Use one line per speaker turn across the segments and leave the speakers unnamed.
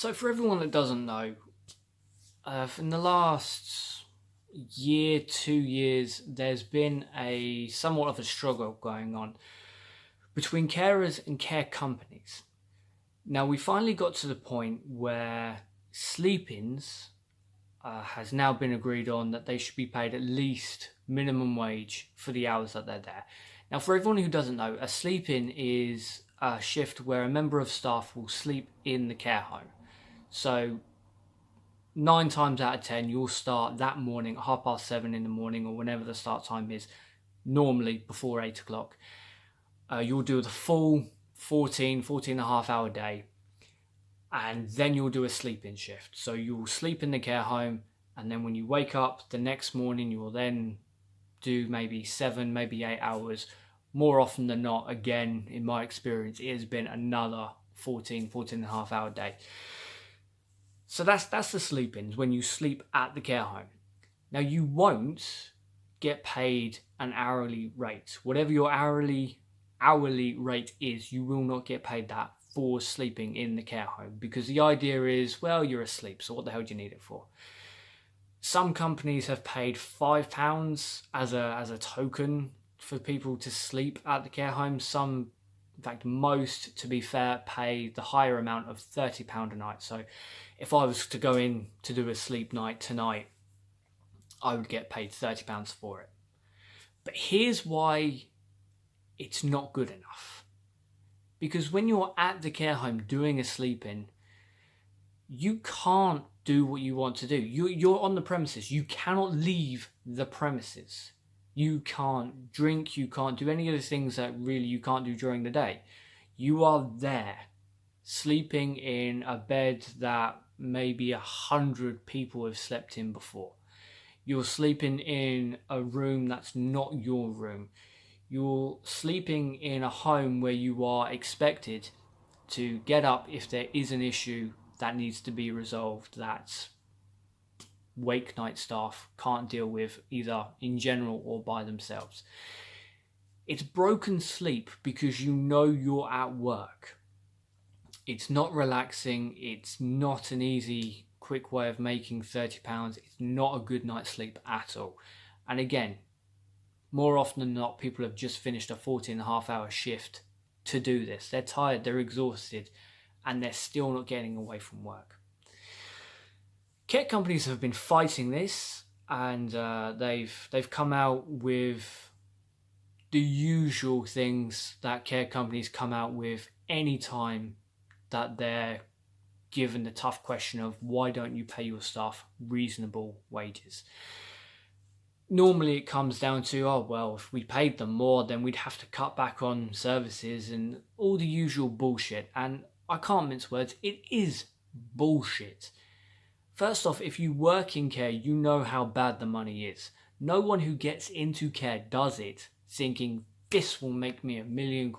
So for everyone that doesn't know, in the last year, 2 years, there's been a somewhat of a struggle going on between carers and care companies. Now we finally got to the point where sleep-ins has now been agreed on that they should be paid at least minimum wage for the hours that they're there. Now for everyone who doesn't know, a sleep-in is a shift where a member of staff will sleep in the care home. So 9 times out of 10, you'll start that morning at 7:30 in the morning or whenever the start time is, normally before 8 o'clock. You'll do the full 14 and a half hour day, and then you'll do a sleep-in shift. So you'll sleep in the care home, and then when you wake up the next morning, you will then do maybe 7, maybe 8 hours. More often than not, again, in my experience, it has been another 14 and a half hour day. So that's the sleep-ins, when you sleep at the care home. Now you won't get paid an hourly rate. Whatever your hourly rate is, you will not get paid that for sleeping in the care home, because the idea is, well, you're asleep, so what the hell do you need it for? Some companies have paid £5 as a token for people to sleep at the care home. Some, in fact most, to be fair, pay the higher amount of £30 a night. So if I was to go in to do a sleep night tonight, I would get paid £30 for it. But here's why it's not good enough. Because when you're at the care home doing a sleep-in, you can't do what you want to do. You're on the premises. You cannot leave the premises. You can't drink, you can't do any of the things that really you can't do during the day. You are there, sleeping in a bed that maybe 100 people have slept in before. You're sleeping in a room that's not your room. You're sleeping in a home where you are expected to get up if there is an issue that needs to be resolved that wake night staff can't deal with, either in general or by themselves. It's broken sleep because you know you're at work. It's not relaxing. It's not an easy, quick way of making £30. It's not a good night's sleep at all. And again, more often than not, people have just finished a 14 and a half hour shift to do this. They're tired, they're exhausted, and they're still not getting away from work. Care companies have been fighting this, and they've come out with the usual things that care companies come out with any time that they're given the tough question of, why don't you pay your staff reasonable wages? Normally it comes down to, oh well, if we paid them more, then we'd have to cut back on services and all the usual bullshit. And I can't mince words, it is bullshit. First off, if you work in care, you know how bad the money is. No one who gets into care does it thinking, this will make me £1 million.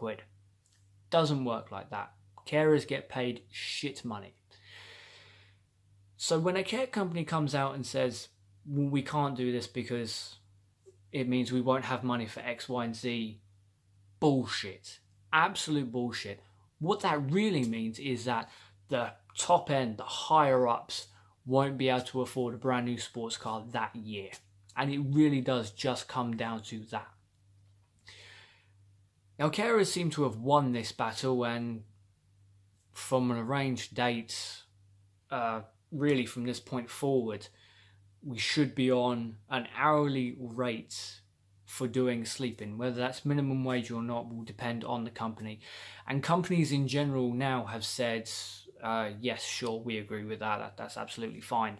Doesn't work like that. Carers get paid shit money. So when a care company comes out and says, well, we can't do this because it means we won't have money for X, Y, and Z, bullshit. Absolute bullshit. What that really means is that the top end, the higher ups, won't be able to afford a brand new sports car that year. And it really does just come down to that. Now, carers seem to have won this battle, and from an arranged date, really from this point forward, we should be on an hourly rate for doing sleep-in. Whether that's minimum wage or not will depend on the company. And companies in general now have said, yes, sure, we agree with that. That's absolutely fine.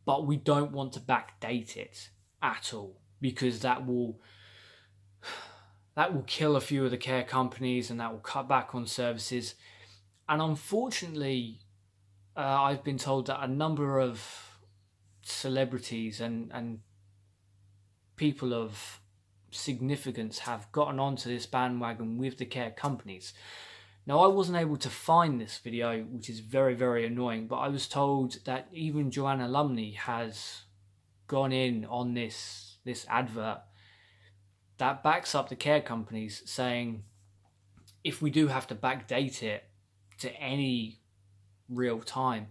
But we don't want to backdate it at all, because that will kill a few of the care companies, and that will cut back on services. And unfortunately, I've been told that a number of celebrities and people of significance have gotten onto this bandwagon with the care companies. Now, I wasn't able to find this video, which is very, very annoying, but I was told that even Joanna Lumley has gone in on this advert that backs up the care companies, saying if we do have to backdate it to any real time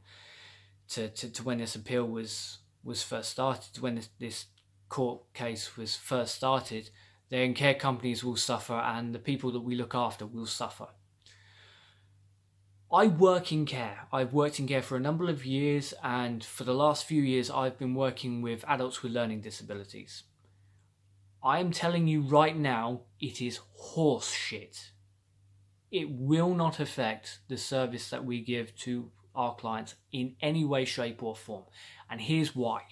to when this appeal was first started, when this court case was first started, then care companies will suffer and the people that we look after will suffer. I work in care. I've worked in care for a number of years, and for the last few years I've been working with adults with learning disabilities. I am telling you right now, it is horse shit. It will not affect the service that we give to our clients in any way, shape or form. And here's why.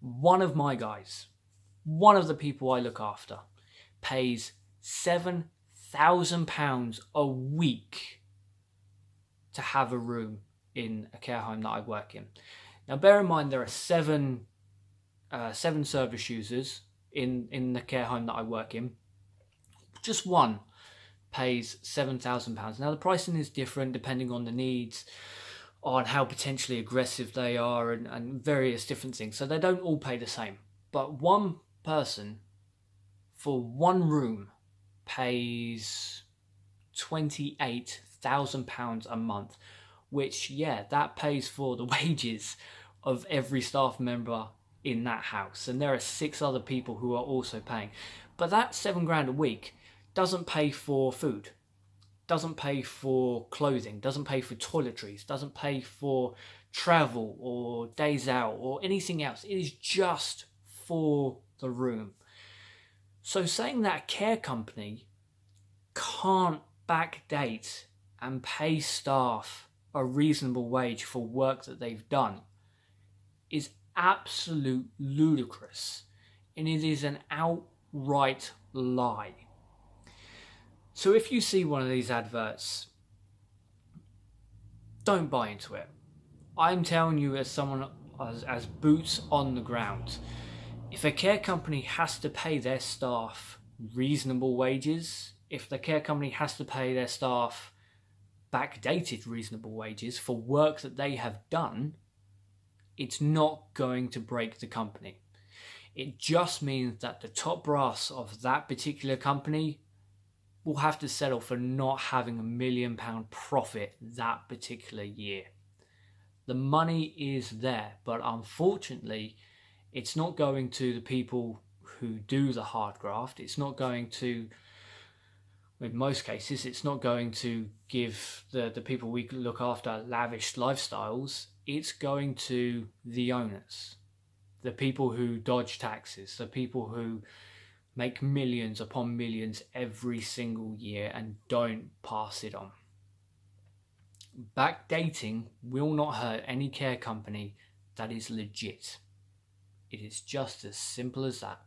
One of my guys, one of the people I look after, pays £7,000 a week to have a room in a care home that I work in. Now bear in mind there are seven service users in the care home that I work in. Just one pays £7,000. Now the pricing is different depending on the needs, on how potentially aggressive they are, and various different things. So they don't all pay the same. But one person for one room pays £28,000 a month, which, yeah, that pays for the wages of every staff member in that house. And there are 6 other people who are also paying. But that £7,000 a week doesn't pay for food, doesn't pay for clothing, doesn't pay for toiletries, doesn't pay for travel or days out or anything else. It is just for the room. So saying that a care company can't backdate and pay staff a reasonable wage for work that they've done is absolute ludicrous, and it is an outright lie. So if you see one of these adverts, don't buy into it. I'm telling you as someone as boots on the ground, if a care company has to pay their staff reasonable wages, if the care company has to pay their staff backdated reasonable wages for work that they have done, it's not going to break the company. It just means that the top brass of that particular company will have to settle for not having £1 million profit that particular year. The money is there, but unfortunately, it's not going to the people who do the hard graft. It's not going to, in most cases, it's not going to give the people we look after lavish lifestyles. It's going to the owners, the people who dodge taxes, the people who make millions upon millions every single year and don't pass it on. Backdating will not hurt any care company that is legit. It is just as simple as that.